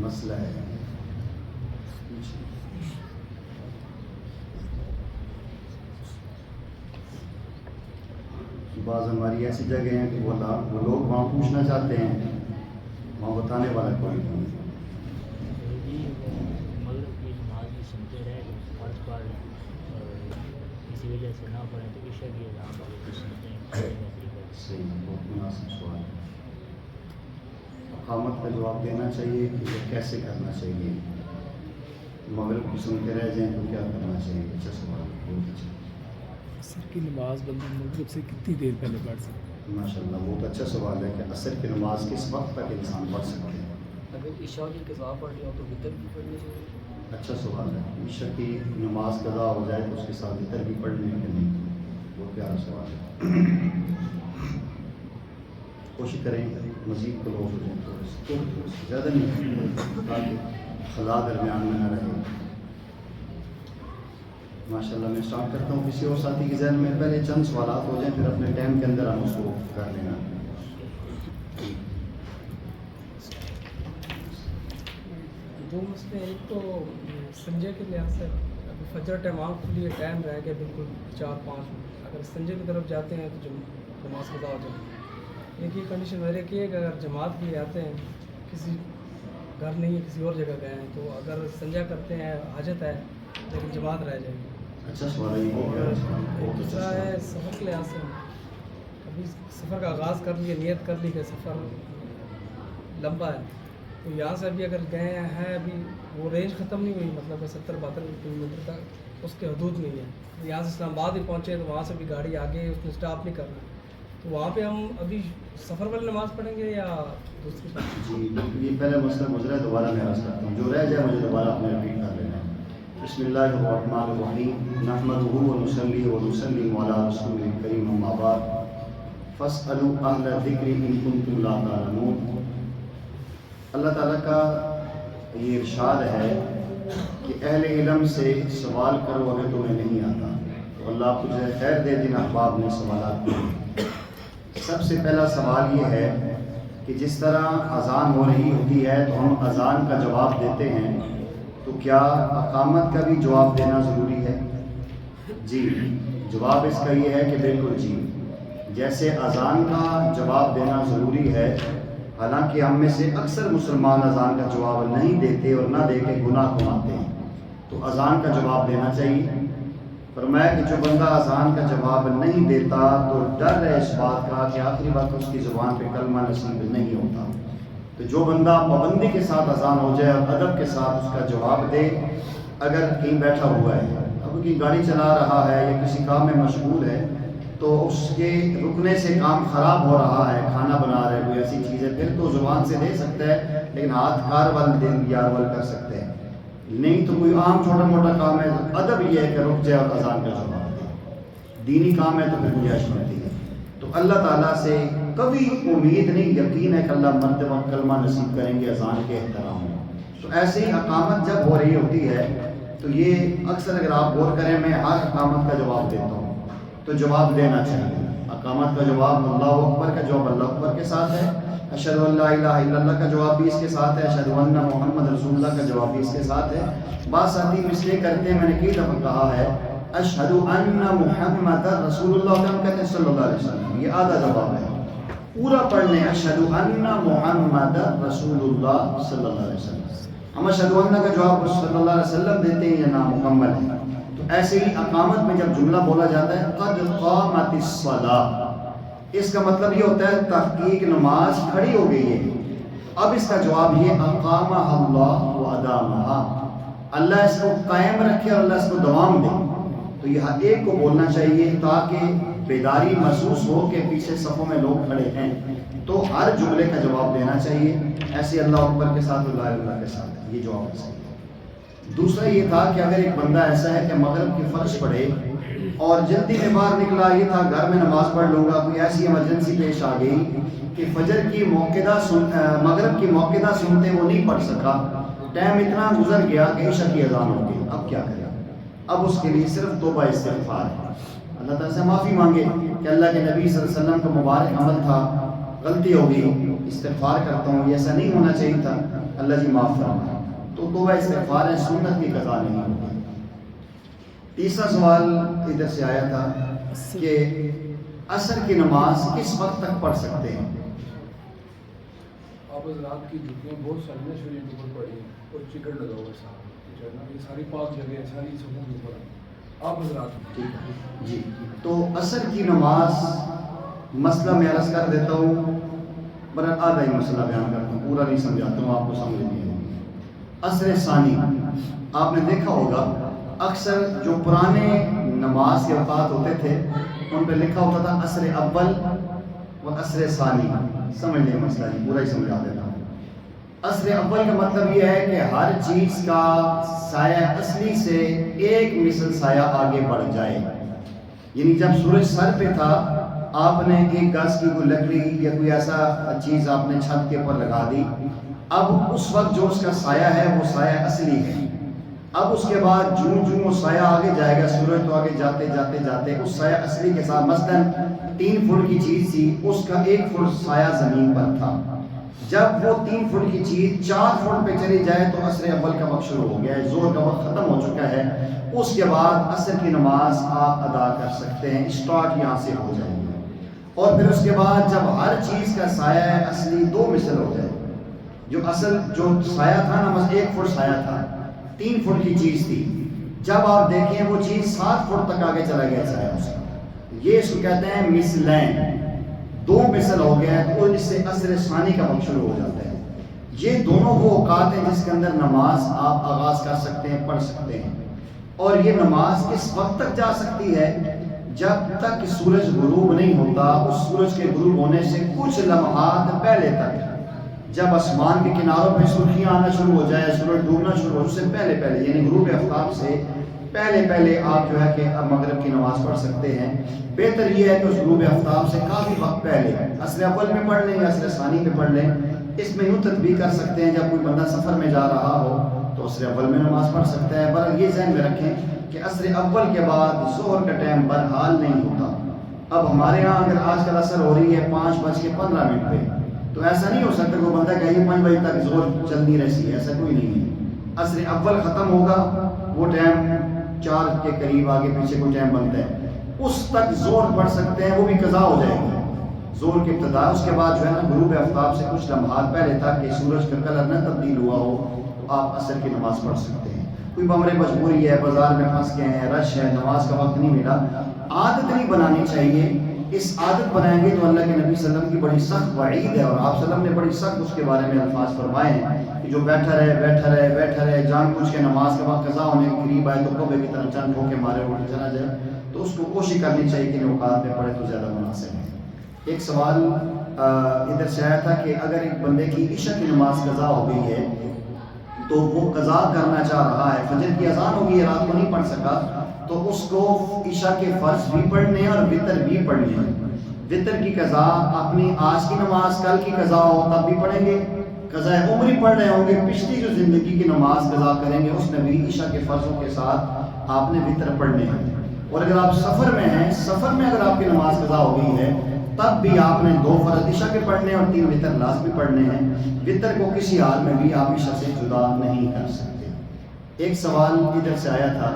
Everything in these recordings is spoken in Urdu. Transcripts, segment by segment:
مسئلہ ہے. بعض ہماری ایسی جگہ ہیں کہ وہ لوگ وہاں پوچھنا چاہتے ہیں، وہاں بتانے والا کوئی نہیں. مغرب کی نماز بھی سنتے رہے فرض پڑھ کسی وجہ سے نہ پڑھیں تو عشاء کی اذان والے سنتے ہیں. صحیح، بہت مناسب سوال ہے. اقامت کا جواب دینا چاہیے کہ یہ کیسے کرنا چاہیے. مغرب کی سنتے رہ جائیں تو کیا کرنا چاہیے. اچھا سوال ہے، بہت اچھا. عصر کی نماز بندہ مغرب سے کتنی دیر پہلے پڑھ سکتا ہے؟ ماشاء اللہ، بہت اچھا سوال ہے کہ عصر کی نماز کس وقت تک انسان پڑھ سکتے ہیں. اگر عشاء کی قضا پڑھ لیا تو وتر بھی پڑھنی چاہیے. اچھا سوال ہے. عشاء کی نماز قضا ہو جائے تو اس کے ساتھ وتر بھی پڑھنے کے نہیں. بہت پیارا سوال ہے. کوشش کریں مزید کلوز ہو جائیں، تھوڑے سے زیادہ نہیں تاکہ خلا درمیان میں نہ رہے. ماشاء اللہ. میں اسٹارٹ کرتا ہوں. کسی اور ساتھی کے ذہن میں پہلے چند سوالات ہو جائیں، پھر اپنے ٹائم کے اندر ہم اس کو کر لینا. دو مسئلے ہیں. ایک تو سنجے کے لحاظ سے ابھی فجر ٹائم آنکھ کھلی ہے، ٹائم رہ گیا بالکل 4-5 منٹ. اگر سنجے کی طرف جاتے ہیں تو نماز قضا ہو جائے. ایک یہ کنڈیشن میرے کی ہے کہ اگر جماعت کے لیے آتے ہیں، کسی گھر نہیں ہے کسی اور جگہ گئے ہیں، تو اگر سنجا کرتے ہیں حاجت ہے لیکن جماعت رہ جائے گی. اچھا سوال ہے. اور دوسرا ہے سفر کے لحاظ سے ابھی سفر کا آغاز کر لیے، نیت کر لی کہ سفر لمبا ہے، تو یہاں سے ابھی اگر گئے ہیں ابھی وہ رینج ختم نہیں ہوئی، مطلب 70-72 کلومیٹر تک اس کے حدود نہیں ہے. یہاں سے اسلام آباد ہی پہنچے تو وہاں سے بھی گاڑی آگے اس نے اسٹاپ نہیں کرنا، تو وہاں پہ ہم ابھی سفر والی نماز پڑھیں گے یا دوسری؟ جی، یہ پہلے مسئلہ گزرا ہے، دوبارہ میں عرض کرتا ہوں. جو رہ جائے مجھے دوبارہ اپنے رپیٹ کر لینا. بسم اللہ الرحمن الرحیم. نحمدہ ونصلی ونسلم علی رسول الکریم. اما بعد فاسألوا اہل الذکر ان کنتم لا تعلمون. اللہ تعالیٰ کا یہ ارشاد ہے کہ اہل علم سے سوال کرو اگر تمہیں نہیں آتا. تو اللہ تجھے خیر دے جن احباب نے سوالات کیے. سب سے پہلا سوال یہ ہے کہ جس طرح اذان ہو رہی ہوتی ہے تو ہم اذان کا جواب دیتے ہیں، تو کیا اقامت کا بھی جواب دینا ضروری ہے؟ جی، جواب اس کا یہ ہے کہ بالکل جی. جیسے اذان کا جواب دینا ضروری ہے، حالانکہ ہم میں سے اکثر مسلمان اذان کا جواب نہیں دیتے اور نہ دے کے گناہ کماتے ہیں، تو اذان کا جواب دینا چاہیے. فرمایا کہ جو بندہ اذان کا جواب نہیں دیتا تو ڈر ہے اس بات کا کہ آخری وقت اس کی زبان پہ کلمہ نصیب نہیں ہوتا. تو جو بندہ پابندی کے ساتھ اذان ہو جائے اور ادب کے ساتھ اس کا جواب دے. اگر کہیں بیٹھا ہوا ہے، اب کی گاڑی چلا رہا ہے یا کسی کام میں مشغول ہے، تو اس کے رکنے سے کام خراب ہو رہا ہے، کھانا بنا رہے کوئی ایسی چیز ہے، پھر تو زبان سے دے سکتا ہے، لیکن ہاتھ کارول دین یارول کر سکتے ہیں. نہیں تو کوئی عام چھوٹا موٹا کام ہے، ادب یہ ہے کہ رک جائے اور اذان کا جواب دے. دینی کام ہے تو پھر گنجائش بنتی ہے. تو اللہ تعالیٰ سے کبھی امید نہیں، یقین ہے کہ اللہ مرتبہ کلمہ نصیب کریں گے اذان کے احترام میں. تو ایسے ہی اقامت جب ہو رہی ہوتی ہے تو یہ اکثر اگر آپ غور کریں، میں ہر اقامت کا جواب دیتا ہوں تو جواب دینا چاہیے. اقامت کا جواب اللہ اکبر کا جواب اللہ اکبر کے ساتھ ہے. اشہد ان لا الہ الا اللہ کا جواب بھی اس کے ساتھ ہے. اشہد ان محمد رسول اللہ کا جواب بھی اس کے ساتھ ہے. بعض ساتھی مسئلے کرتے ہیں، میں نے کئی دفعہ کہا ہے اشہد ان محمد رسول اللہ، ہم کہتے ہیں صلی اللہ علیہ وسلم، یہ آدھا جواب ہے. پورا پڑھ لیں اشہد ان محمد رسول اللہ صلی اللہ علیہ وسلم. ہم اشہد ان کا جواب صلی اللہ علیہ وسلم دیتے ہیں یا نامکمل ہے. تو ایسے ہی اقامت میں جب جملہ بولا جاتا ہے قد قامت الصلاۃ، اس کا مطلب یہ ہوتا ہے تحقیق نماز کھڑی ہو گئی ہے. اب اس کا جواب یہ اقامہ اللہ و ادامہ، اللہ اس کو قائم رکھے اور اللہ اس کو دوام دے. تو یہ ہر ایک کو بولنا چاہیے تاکہ بیداری محسوس ہو کہ پیچھے صفوں میں لوگ کھڑے ہیں. تو ہر جملے کا جواب دینا چاہیے. ایسے اللہ اکبر کے ساتھ اللہ اللہ کے ساتھ، یہ جواب ہے. دوسرا یہ تھا کہ اگر ایک بندہ ایسا ہے کہ مغرب کی فرض پڑھے اور جلدی میں باہر نکلا، یہ تھا گھر میں نماز پڑھ لوں گا، کوئی ایسی ایمرجنسی پیش آ گئی کہ فجر کی موقعہ مغرب کی موقعہ سنتے وہ نہیں پڑھ سکا، ٹائم اتنا گزر گیا کہ عشاء کی اذان ہو گئی. اب کیا کرے؟ اب اس کے لیے صرف توبہ استغفار ہے. اللہ تعالیٰ سے معافی مانگے کہ اللہ کے نبی صلی اللہ علیہ وسلم کا مبارک عمل تھا، غلطی ہو گئی، استغفار کرتا ہوں، یہ ایسا نہیں ہونا چاہیے تھا. اللہ جی معاف فرمائے، تو توبہ استغفار ہے، سنت کی قضا نہیں ہوگی۔ تیسرا سوال ادھر سے آیا تھا کہ عصر کی نماز کس وقت تک پڑھ سکتے ہیں؟ آپ حضرات کی جتنے بہت ساری نا شریف کے اوپر پڑھی ہیں اور چکر لگا ہوا ہے سارا، یہ ساری پاک جگہ ہے، ساری سکون کے اوپر ہے۔ آپ حضرات جی، تو عصر کی نماز مسئلہ میں عرض کر دیتا ہوں، برابر آدھا ہی مسئلہ بیان کرتا ہوں، پورا نہیں سمجھاتا ہوں، آپ کو سمجھ نہیں ہوگی۔ عصر ثانی آپ نے دیکھا ہوگا اکثر جو پرانے نماز کے اوقات ہوتے تھے ان پہ لکھا ہوتا تھا عصر اول و عصر ثانی۔ سمجھ لیں مسئلہ جی، پورا ہی سمجھا دیتا ہوں۔ عصر اول کا مطلب یہ ہے کہ ہر چیز کا سایہ اصلی سے ایک مثل سایہ آگے بڑھ جائے، یعنی جب سورج سر پہ تھا آپ نے ایک گز کی کوئی لکڑی یا کوئی ایسا چیز آپ نے چھت کے اوپر لگا دی، اب اس وقت جو اس کا سایہ ہے وہ سایہ اصلی ہے۔ اب اس کے بعد جوں وہ سایہ آگے جائے گا، سورج تو آگے جاتے جاتے جاتے اس سایہ اصلی کے ساتھ، مثلاً 3 فٹ کی چیز تھی، اس کا 1 فٹ سایہ زمین پر تھا، جب وہ 3 فٹ کی چیز 4 فٹ پہ چلی جائے تو عصر اول کا وقت شروع ہو گیا ہے، زور کا وقت ختم ہو چکا ہے، اس کے بعد عصر کی نماز آپ ادا کر سکتے ہیں، اسٹارٹ یہاں سے ہو جائے گا۔ اور پھر اس کے بعد جب ہر چیز کا سایہ اصلی 2 مثل ہو جائے، جو سایہ تھا نا، بس 1 فٹ سایہ تھا، 3 فٹ کی چیز تھی، جب آپ دیکھیں وہ چیز 7 فٹ تک آگے چلا گیا سایہ اس کا، یہ اس کو کہتے ہیں مثلین، 2 مثل ہو گیا ہے، تو اس سے عصر ثانی کا وقت شروع ہو جاتا ہے۔ یہ دونوں وہ اوقات ہیں جس کے اندر نماز آپ آغاز کر سکتے ہیں، پڑھ سکتے ہیں۔ اور یہ نماز کس وقت تک جا سکتی ہے؟ جب تک سورج غروب نہیں ہوتا، اس سورج کے غروب ہونے سے کچھ لمحات پہلے تک، جب آسمان کے کناروں پہ سرخیاں آنا شروع ہو جائے، سورج ڈوبنا شروع ہو، اس سے پہلے یعنی غروب آفتاب سے پہلے آپ جو ہے کہ مغرب کی نماز پڑھ سکتے ہیں۔ بہتر یہ ہے کہ اس غروب آفتاب سے کافی وقت پہلے عصر اول میں پڑھ لیں یا عصر ثانی میں پڑھ لیں۔ اس میں یوں تطبیق کر سکتے ہیں، جب کوئی بندہ سفر میں جا رہا ہو تو عصر اول میں نماز پڑھ سکتا ہے، پر یہ ذہن میں رکھیں کہ عصر اول کے بعد ظہر کا ٹائم بہرحال نہیں ہوتا۔ اب ہمارے ہاں اگر آج کل عصر ہو رہی ہے 5:15 پہ، تو ایسا نہیں ہو سکتا کہ وہ بندہ کہے 5 بجے تک ظہر چلنی رہتی ہے، ایسا کوئی نہیں ہے۔ عصر اول ختم ہوگا، وہ ٹائم 4 کے قریب آگے پیچھے کوئی ٹائم بنتا ہے، اس تک ظہر پڑھ سکتے ہیں، وہ بھی قضا ہو جائے گی ظہر کی ابتدا۔ اس کے بعد جو ہے نا غروب آفتاب سے کچھ لمحات پہلے تک کہ سورج کا کلر نہ تبدیل ہوا ہو تو آپ عصر کی نماز پڑھ سکتے ہیں۔ کوئی بمرے مجبوری ہے، بازار میں پھنس گئے ہیں، رش ہے، نماز کا وقت نہیں ملا، عادت نہیں بنانی چاہیے۔ اس عادت بنائیں گے تو اللہ کے نبی صلی اللہ علیہ وسلم کی بڑی سخت وعید ہے، اور آپ صلی اللہ علیہ وسلم نے بڑی سخت اس کے بارے میں الفاظ فرمائے ہیں کہ جو بیٹھا رہے جان بوجھ کے نماز کا وقت قضا ہونے کے قریب آئے تو کعبے کی طرف چند ٹھوکے مارے اٹھ چلا جائے، تو اس کو کوشش کرنی چاہیے کہ اوقات میں پڑھے تو زیادہ مناسب ہے۔ ایک سوال ادھر سے آیا تھا کہ اگر ایک بندے کی عشاء کی نماز قضا ہو گئی ہے تو وہ قضا کرنا چاہ رہا ہے، فجر کی اذان ہو گئی ہے، رات کو نہیں پڑھ سکا، تو اس کو عشاء کے فرض بھی پڑھنے ہیں اور وتر بھی پڑھنے ہیں۔ وتر کی قضا اپنی آج کی نماز کل کی قضا ہو تب بھی پڑھیں گے، قضا عمری پڑھ رہے ہوں گے، پچھلی جو زندگی کی نماز قضا کریں گے اس میں بھی عشاء کے فرضوں کے ساتھ آپ نے وتر پڑھنے ہیں۔ اور اگر آپ سفر میں ہیں، سفر میں اگر آپ کی نماز قضا ہو گئی ہے تب بھی آپ نے 2 فرض عشاء کے پڑھنے ہیں اور 3 وتر لازمی پڑھنے ہیں۔ وتر کو کسی حال میں بھی آپ عشاء سے جدا نہیں کر سکتے۔ ایک سوال ادھر سے آیا تھا،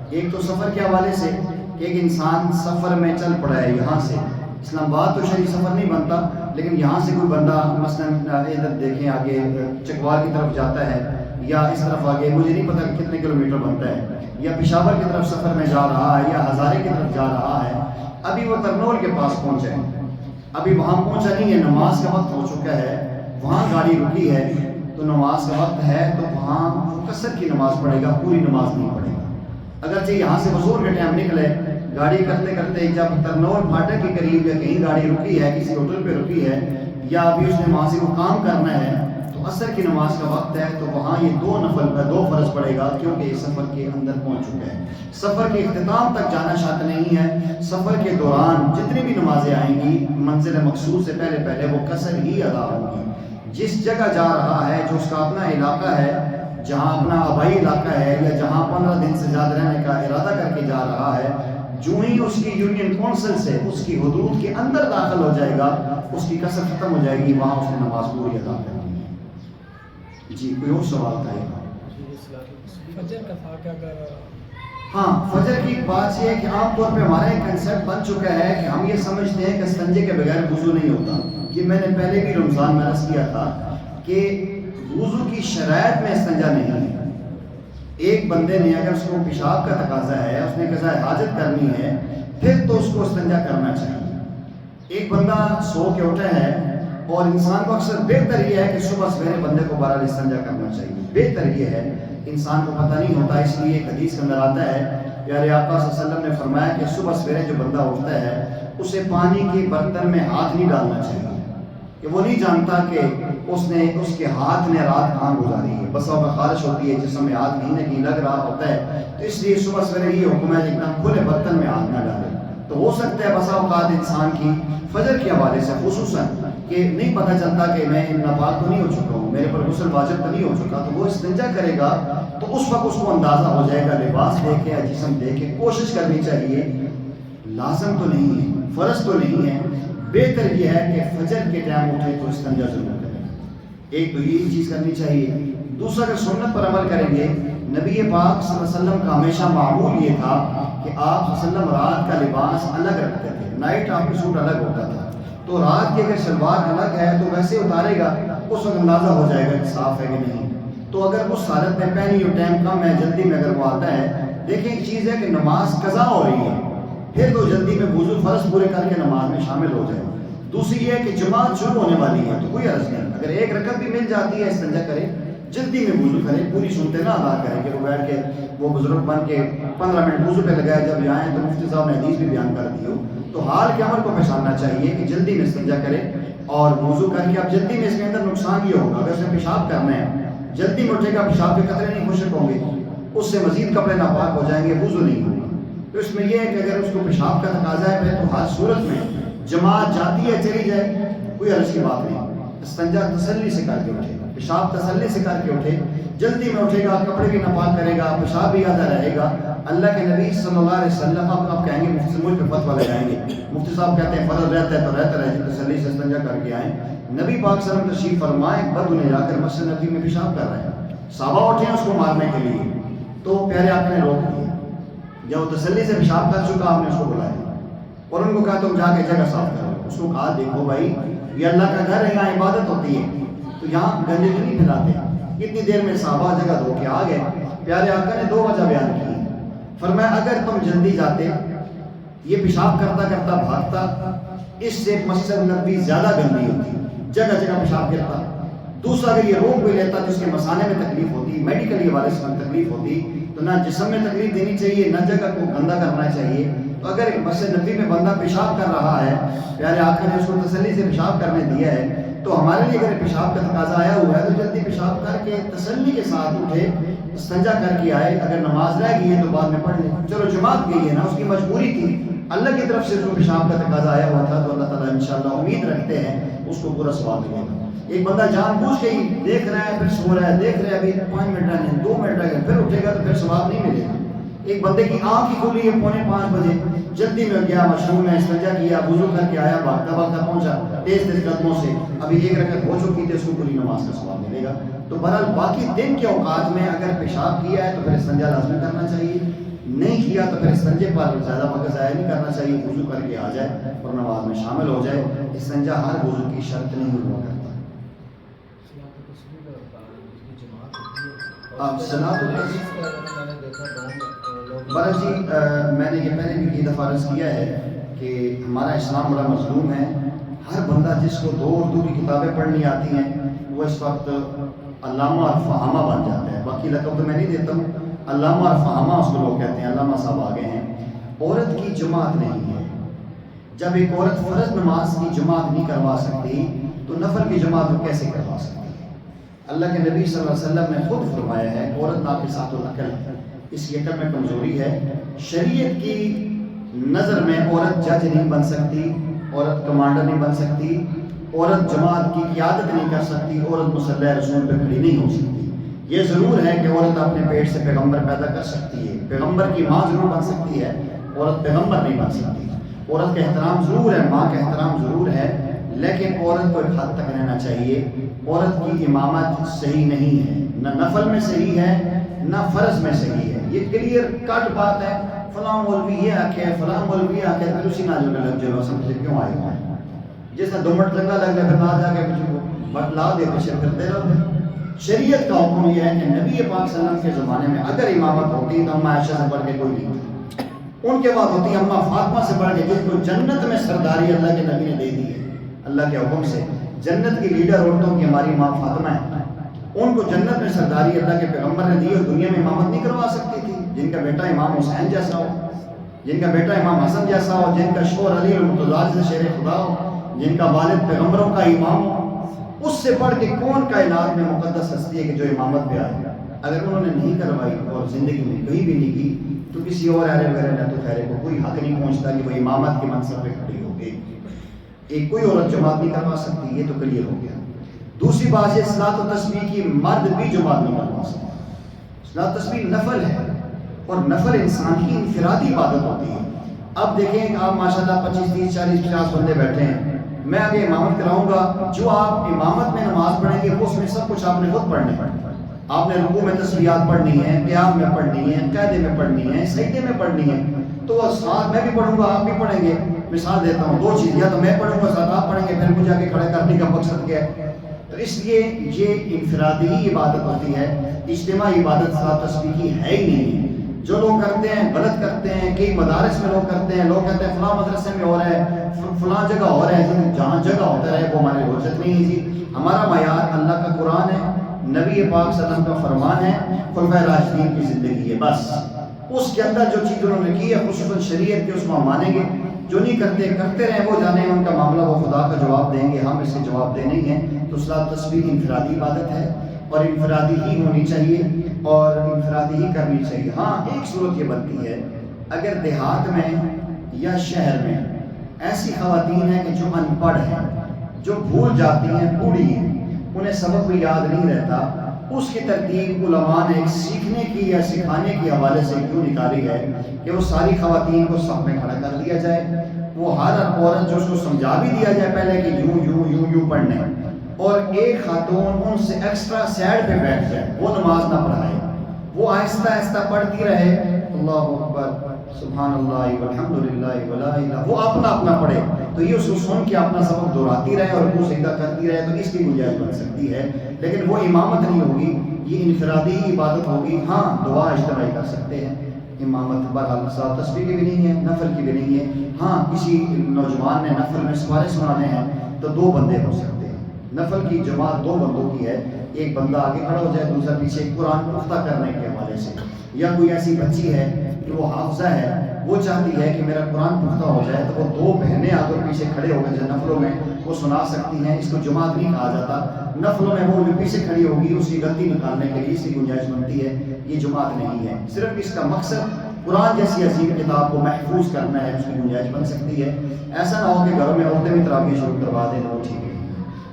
ایک تو سفر کے حوالے سے کہ ایک انسان سفر میں چل پڑا ہے، یہاں سے اسلام آباد تو شہری سفر نہیں بنتا، لیکن یہاں سے کوئی بندہ مثلا ادھر دیکھیں آگے چکوال کی طرف جاتا ہے یا اس طرف آگے مجھے نہیں پتا کتنے کلومیٹر بنتا ہے، یا پشاور کی طرف سفر میں جا رہا ہے یا ہزارے کی طرف جا رہا ہے، ابھی وہ ترنول کے پاس پہنچا ہے، ابھی وہاں پہنچا نہیں ہے، نماز کا وقت ہو چکا ہے، وہاں گاڑی رکی ہے تو نماز کا وقت ہے تو وہاں قصر کی نماز پڑھے گا، پوری نماز نہیں پڑھے گا۔ اگرچہ یہاں سے حضور کے ٹائم نکلے، گاڑی کرتے کرتے جب ترنول پھاٹک کے قریب یا کہیں گاڑی رکی ہے، کسی ہوٹل پہ رکی ہے، یا ابھی اس نے وہاں سے وہ کام کرنا ہے تو عصر کی نماز کا وقت ہے، تو وہاں یہ 2 فرض پڑے گا، کیونکہ یہ سفر کے اندر پہنچ چکا ہے۔ سفر کے اختتام تک جانا شرط نہیں ہے، سفر کے دوران جتنی بھی نمازیں آئیں گی منزل مقصود سے پہلے وہ قصر ہی ادا ہوگی۔ جس جگہ جا رہا ہے، جو اس کا اپنا علاقہ ہے، جہاں اپنا آبائی علاقہ ہے یا جہاں 15 دن سے زیادہ رہنے کا ارادہ کر کے جا رہا ہے، جو ہی اس کی یونین کونسل سے اس کی حدود کے اندر داخل ہو جائے گا، اس کی قصر ختم ہو جائے گی، وہاں اس نے نماز پوری ادا کرنی ہے۔ جی کوئی اور سوال تھا یہ؟ فجر کا تھا کہ اگر ہاں فجر کی بات یہ ہے کہ عام طور پہ ہمارا ایک کنسیپٹ بن چکا ہے کہ ہم یہ سمجھتے ہیں کہ استنجے کے بغیر وضو نہیں ہوتا. یہ میں نے پہلے بھی رمضان میں عرض کیا تھا کہ وضو کی شرائط میں استنجا نہیں ہے. ایک بندے نے اگر اس کو پیشاب کا تقاضا ہے، اس نے قضاء حاجت کرنی ہے، پھر تو اس کو استنجا کرنا چاہیے. ایک بندہ سو کے اٹھا ہے اور انسان کو اکثر بہتر یہ ہے کہ صبح سویرے بندے کو بہرحال استنجا کرنا چاہیے. بہتر یہ ہے، انسان کو پتہ نہیں ہوتا، اس لیے ایک حدیث کے اندر آتا ہے پیارے آقا صلی اللہ علیہ وسلم نے فرمایا کہ صبح سویرے جو بندہ اٹھتا ہے اسے پانی کے برتن میں ہاتھ نہیں ڈالنا چاہیے، کہ وہ نہیں جانتا کہ اس کے ہاتھ نے رات کہاں گزاری ہے. بس وقت خارش ہوتی ہے، جسم میں ہاتھ کہیں نہ کہیں لگ رہا ہوتا ہے، تو اس لیے صبح سویرے یہ حکم ہے ایک دم کھلے برتن میں ہاتھ نہ ڈالے. تو ہو سکتا ہے بسا اوقات انسان کی فجر کے حوالے سے خصوصاً کہ نہیں پتہ چلتا کہ میں ناپاک تو نہیں ہو چکا ہوں، میرے پر غسل واجب تو نہیں ہو چکا، تو وہ استنجا کرے گا تو اس وقت اس کو اندازہ ہو جائے گا. لباس دیکھے یا جسم دیکھے کوشش کرنی چاہیے، لازم تو نہیں ہے، فرض تو نہیں ہے، بہتر یہ ہے کہ فجر کے ٹائم اٹھے تو استنجا ضرور کریں. ایک تو یہ چیز کرنی چاہیے. دوسرا اگر سنت پر عمل کریں گے، نبی پاک صلی اللہ علیہ وسلم کا ہمیشہ معمول یہ تھا کہ آپ صلی اللہ علیہ وسلم رات کا لباس الگ رکھتے تھے. نائٹ آپ کا سوٹ الگ ہوتا تھا، تو رات کی اگر شلوار الگ ہے تو ویسے اتارے گا، اس وقت اندازہ ہو جائے گا کہ صاف ہے کہ نہیں. تو اگر اس حالت میں پہنی ہو، ٹائم کم ہے، جلدی میں اگر وہ آتا ہے، دیکھیں ایک چیز ہے کہ نماز قضا ہو رہی ہے، پھر تو جلدی میں وضو فرض پورے کر کے نماز میں شامل ہو جائے. دوسری یہ ہے کہ جماعت شروع ہونے والی ہے تو کوئی عرض نہیں، اگر ایک رکعت بھی مل جاتی ہے استنجا کرے، جلدی میں وضو کریں، پوری سنتیں نہ ادا کریں کہ وہ بیٹھ کے وہ بزرگ بن کے 15 منٹ وضو پہ لگائے، جب آئیں تو مفتی صاحب نے حدیث بھی بیان کر دی ہو. تو حال کے عمل کو پہچاننا چاہیے کہ جلدی میں استنجا کرے اور وضو کر کے. اب جلدی میں اس کے اندر نقصان یہ ہوگا، اگر اس نے پیشاب کرنا ہے، جلدی میں اٹھے گا، پیشاب کے قطرے نہیں خشک ہوں گے، اس سے مزید کپڑے ناپاک ہو جائیں گے، وضو نہیں ہوگا. تو اس میں یہ ہے کہ اگر اس کو پیشاب کا تقاضا ہے تو ہر صورت میں جماعت جاتی ہے چلی جائے، کوئی عرض کی بات نہیں. استنجا تسلی سے کر کے اٹھے گا، پیشاب تسلی سے کر کے اٹھے، جلدی میں اٹھے گا، کپڑے بھی ناپاک کرے گا، پیشاب بھی آدھا رہے گا. اللہ کے نبی صلی اللہ علیہ وسلم آپ کہیں گے مفتی مجھ پہ فتویٰ لگائیں گے، مفتی صاحب کہتے ہیں فرض رہتا ہے تو رہتا رہے، تسلی سے استنجا کر کے آئیں. نبی پاک صلی اللہ علیہ وسلم تشریف فرمائے، بد انہیں جا کر مسجد نبی میں پیشاب کر رہے ہیں، صحابہ اٹھے اس کو مارنے کے لیے، تو پیارے آقا نے روک دیا. جب وہ تسلی سے پیشاب کر چکا، آپ نے اس کو بلایا اور ان کو کہا تم جا کے جگہ صاف کرو. اس کو کہا دیکھو بھائی یہ اللہ کا گھر ہے، یہاں عبادت ہوتی ہے، تو یہاں گندگی نہیں پھیلاتے. اتنی دیر میں صحابہ جگہ دھو کے آ گئے. پیارے آقا نے 2 وجہ بیان کی. فرمایا اگر تم جلدی جاتے، یہ پیشاب کرتا کرتا بھاگتا، اس سے مسجد نبوی زیادہ گندی ہوتی، جگہ جگہ پیشاب گرتا. دوسرا اگر یہ روک بھی لیتا تو اس کے مثانے میں تکلیف ہوتی، میڈیکل حوالے سے تکلیف ہوتی، تو نہ جسم میں تکلیف دینی چاہیے، نہ جگہ کو گندا کرنا چاہیے. تو اگر مسجد نبوی میں بندہ پیشاب کر رہا ہے، پیارے آقا نے اس کو تسلی سے پیشاب کرنے دیا ہے، تو ہمارے لیے اگر پیشاب کا تقاضا آیا ہوا ہے تو جلدی پیشاب کر کے تسلی کے ساتھ اٹھے، استنجا کر کے آئے. اگر نماز رہ گئی ہے تو بعد میں پڑھ لیں. چلو جماعت گئی ہے نا، اس کی مجبوری تھی، اللہ کی طرف سے اس کو پیشاب کا تقاضا آیا ہوا تھا، تو اللہ تعالیٰ انشاءاللہ امید رکھتے ہیں اس کو پورا ثواب ملے گا. ایک بندہ جان بوجھ کے ہی دیکھ رہا ہے، پھر سو رہا ہے، دیکھ رہا ہے ابھی 5 منٹ رہ گئے، 2 منٹ رہ گئے، پھر اٹھے گا تو پھر ثواب نہیں ملے گا. ایک بندے کی آنکھ ہی کھلی ہے 4:45 بجے، جلدی میں گیا مشروم میں استنجا کیا، وضو کر کے آیا، بھاگتا بھاگتا پہنچا تیز تیز قدموں سے، ابھی 1 رکعت ہو چکی تھی، اس کو پوری نماز کا ثواب ملے گا. تو بہرحال باقی دن کے اوقات میں اگر پیشاب کیا ہے تو پھر استنجا لازمی کرنا چاہیے، نہیں کیا تو پھر استنجے پر زیادہ وقت ضائع نہیں کرنا چاہیے، وضو کر کے آ جائے اور نماز میں شامل ہو جائے. استنجا ہر وضو کی شرط نہیں ہوا کرتا. اب صلاۃ برا جی، میں نے یہ پہلے بھی کئی دفعہ عرض کیا ہے کہ ہمارا اسلام بڑا مظلوم ہے. ہر بندہ جس کو 2 اردو کی کتابیں پڑھنی آتی ہیں وہ اس وقت علامہ اور فہامہ بن جاتا ہے. باقی لقب تو میں نہیں دیتا ہوں، علامہ اور فہامہ اس کو لوگ کہتے ہیں، علامہ صاحب آگے ہیں. عورت کی جماعت نہیں ہے. جب ایک عورت فرض نماز کی جماعت نہیں کروا سکتی تو نفل کی جماعت وہ کیسے کروا سکتی؟ اللہ کے نبی صلی اللہ علیہ وسلم نے خود فرمایا ہے عورت ناقصات العقل ہے، اس کی عقل میں کمزوری ہے. شریعت کی نظر میں عورت جج نہیں بن سکتی، عورت کمانڈر نہیں بن سکتی، عورت جماعت کی قیادت نہیں کر سکتی، عورت مصلی رسول پہ کھڑی نہیں ہو سکتی. یہ ضرور ہے کہ عورت اپنے پیٹ سے پیغمبر پیدا کر سکتی ہے، پیغمبر کی ماں ضرور بن سکتی ہے، عورت پیغمبر نہیں بن سکتی. عورت کا احترام ضرور ہے، ماں کا احترام ضرور ہے، لیکن عورت کو ایک حد تک رہنا چاہیے. عورت کی امامت صحیح نہیں ہے، نہ نفل میں صحیح ہے نہ فرض میں صحیح ہے. یہ کلیئر کٹ بات ہے. فلاں مولوی یہ آکے فلاں مولوی آکے پھر اسی ناجل میں لگ جاؤ، سمجھے کیوں آئے ہوئے ہیں. جس نے 2 منٹ لگا لگ لے پھر نہ جا کے کچھ بتلا دے پیچھے پھرتے رہو. شریعت کا حکم یہ ہے کہ نبی پاک صلی اللہ علیہ وسلم کے زمانے میں اگر امامت ہوتی تو اماں عائشہ سے بڑھ کے کوئی نہیں تھی. ان کے بعد ہوتی اماں فاطمہ سے بڑھ کے، جس کو جنت میں سرداری اللہ کے نبی نے دے دی ہے اللہ کے حکم سے. جنت کی لیڈر عورتوں کی ہماری ماں فاطمہ ہے. ان کو جنت میں سرداری اللہ کے پیغمبر نے دی اور دنیا میں امامت نہیں کروا سکتی تھی. جن کا بیٹا امام حسین جیسا ہو، جن کا بیٹا امام حسن جیسا ہو، جن کا شوہر علی المرتضیٰ سے شیر خدا ہو، جن کا والد پیغمبروں کا امام ہو، اس سے بڑھ کے کون کائنات میں مقدس ہستی ہے کہ جو امامت پہ آئے. اگر انہوں نے نہیں کروائی اور زندگی میں کہیں بھی نہیں کی تو کسی اور اہل وغیرہ نے تو خیر کو کوئی حق نہیں پہنچتا کہ وہ امامت کے منصب پہ کھڑی ہو گئی. ایک کوئی عورت جماعت نہیں کروا سکتی. یہ تو کلیئر ہو گیا. دوسری بات یہ صلاۃ و تسبیح کی مرد بھی جماعت نہیں کروا سکتا. صلاۃ و تسبیح نفل ہے اور نفل انسان کی انفرادی عبادت ہوتی ہے. اب دیکھیں آپ ماشاءاللہ 25 30 40 50 بندے بیٹھے ہیں، میں آگے امامت کراؤں گا. جو آپ امامت میں نماز پڑھیں گے وہ اس میں سب کچھ آپ نے خود پڑھنے پڑے. آپ نے رکوع میں تسبیحات پڑھنی ہے، قیام میں پڑھنی ہے، قعدے میں پڑھنی ہے، سجدے میں پڑھنی ہے. تو ساتھ میں بھی پڑھوں گا آپ بھی پڑھیں گے. مثال دیتا ہوں 2 چیز، یا تو میں پڑھوں گا ساتھ آپ پڑھیں گے، پھر مجھے آگے کھڑے کرنے کا مقصد کیا ہے. تو اس لیے یہ انفرادی ہی عبادت ہوتی ہے، اجتماعی عبادت صلاۃ تسبیح کی ہے ہی نہیں. جو لوگ کرتے ہیں غلط کرتے ہیں. کئی مدارس میں لوگ کرتے ہیں، لوگ کہتے ہیں فلاں مدرسے میں ہو رہا ہے، فلاں جگہ ہو رہا ہے. جہاں جگہ ہوتا رہے وہ ہماری حجت نہیں ہے جی. ہمارا معیار اللہ کا قرآن ہے، نبی پاک صلی اللہ علیہ وسلم کا فرمان ہے، خلفائے راشدین کی زندگی ہے. بس اس کے اندر جو چیز انہوں نے کی ہے خصوصاً شریعت کے، اس کو ہم مانیں گے. جو نہیں کرتے کرتے رہیں، وہ جانے ان کا معاملہ، وہ خدا کا جواب دیں گے. ہم اس سے جواب دے نہیں ہیں. تو صلاۃ تسبیح انفرادی عبادت ہے اور انفرادی ہی ہونی چاہیے اور انفرادی ہی کرنی چاہیے. ہاں ایک صورت یہ بنتی ہے اگر دیہات میں یا شہر میں ایسی خواتین ہیں کہ جو ان پڑھ ہیں، جو بھول جاتی ہیں، بوڑھی ہیں، انہیں سبق بھی یاد نہیں رہتا. اس کی ترتیب علماء نے سیکھنے کی یا سکھانے کے حوالے سے کیوں نکالی ہے کہ وہ ساری خواتین کو صف میں کھڑا کر دیا جائے. وہ ہر عورت جو اس کو سمجھا بھی دیا جائے پہلے کہ یوں یوں یوں یوں پڑھنے، اور ایک خاتون ان سے ایکسٹرا سائڈ پہ بیٹھ جائے، وہ نماز نہ پڑھائے، وہ آہستہ آہستہ پڑھتی رہے، اللہ اکبر سبحان اللہ والحمدللہ ولا الہ، وہ اپنا اپنا پڑھے. تو یہ اس کو سن کے اپنا سبق دہراتی رہے اور رکوع سجدہ کرتی رہے تو اس کی گنجائش بن سکتی ہے. لیکن وہ امامت نہیں ہوگی، یہ انفرادی عبادت ہوگی. ہاں دعا اجتماعی کر سکتے ہیں. امامت بہرحال صلاۃ تسبیح کی بھی نہیں ہے، نفل کی بھی نہیں ہے. ہاں کسی نوجوان نے نفل میں سپارے سنانے ہیں تو 2 بندے ہو سکتے ہیں. نفل کی جماعت 2 بندوں کی ہے، ایک بندہ آگے کھڑا ہو جائے، دوسرا پیچھے. قرآن پختہ کرنے کے حوالے سے، یا کوئی ایسی بچی ہے کہ وہ حافظہ ہے، وہ چاہتی ہے کہ میرا قرآن پختہ ہو جائے، تو وہ 2 بہنیں آگے پیچھے کھڑے ہو گئے نفلوں میں وہ سنا سکتی ہیں. اس کو جماعت نہیں کہا جاتا. نفلوں میں وہ جو پیچھے کھڑی ہوگی اس کی غلطی نکالنے کے لیے اس کی گنجائش بنتی ہے. یہ جماعت نہیں ہے. صرف اس کا مقصد قرآن جیسی عظیم کتاب کو محفوظ کرنا ہے، اس کی گنجائش بن سکتی ہے. ایسا نہ ہو کہ گھروں میں عورتیں بھی تراویح شروع کروا دیں، وہ ٹھیک ہے.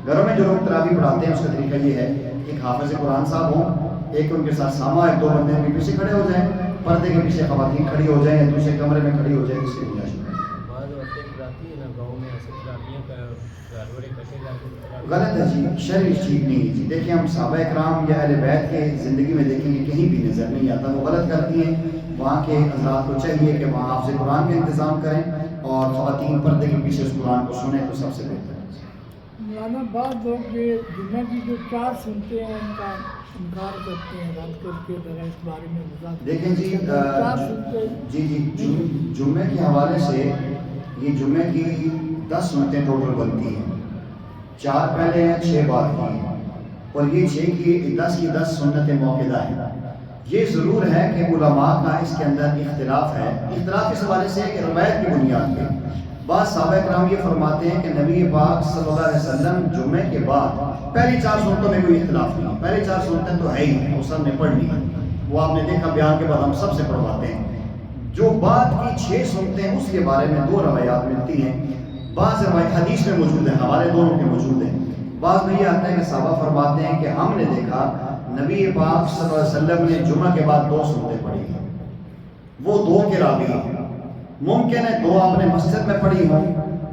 گھروں میں جو لوگ تراویح پڑھاتے ہیں اس کا طریقہ یہ ہے کہ ایک حافظ قرآن صاحب ہوں، ایک ان کے ساتھ سامع، ایک 2 بندے ان کے پیچھے کھڑے ہو جائیں، پردے کے پیچھے خواتین کھڑی ہو جائیں یا دوسرے کمرے میں کھڑی ہو جائیں. اس کی گنجائش بعض عورتیں کراتی ہیں نا گاؤں میں ایسے تراویحیں کا گھر والے کٹے کر کے غلط ہے جی. شرعی ٹھیک نہیں ہے جی. دیکھیں ہم صحابہ کرام یا اہل بیت کے زندگی میں دیکھیں گے کہیں بھی نظر نہیں آتا وہ غلط کرتی ہیں. وہاں کے حضرات کو چاہیے کہ وہاں حافظ قرآن کا انتظام کریں اور خواتین پردے کے پیچھے اس قرآن کو سنیں تو سب سے بہتر ہے. مولانا بعض لوگ یہ جمعہ کی جو 4 سنتے ہیں ان کا انکار کرتے ہیں، رد کر کے ذرا اس بارے میں وضاحت. دیکھیں جی 4 سنتے جی جمعے کے حوالے سے یہ جمعے کی 10 سنتیں ٹوٹل بنتی ہیں. 4 پہلے ہیں، 6 بعد کی ہیں، اور یہ 6 کی 10 سنتیں موقعہ ہیں. یہ ضرور ہے کہ علماء کا اس کے اندر اختلاف ہے. اختلاف اس حوالے سے ہے کہ روایت کی بنیاد پہ بعض صحابہ کرام یہ فرماتے ہیں کہ نبی پاک صلی اللہ علیہ وسلم جمعے کے بعد پہلی 4 سنتوں میں کوئی اختلاف نہیں. پہلی 4 سنتیں تو ہے ہی ہیں، وہ سب نے پڑھنی ہے. وہ آپ نے دیکھا بیان کے بعد ہم سب سے پڑھواتے ہیں. جو بعد کی 6 سنتیں اس کے بارے میں 2 روایات ملتی ہیں. بعض روایت حدیث میں موجود ہیں، حوالے دونوں کے موجود ہیں. بعض میں یہ آتا ہے کہ صحابہ فرماتے ہیں کہ ہم نے دیکھا نبی پاک صلی اللہ علیہ وسلم نے جمعہ کے بعد 2 سنتیں پڑھی ہیں. وہ 2 کے راوی ہیں. ممکن ہے 2 آپ نے مسجد میں پڑھی ہوں،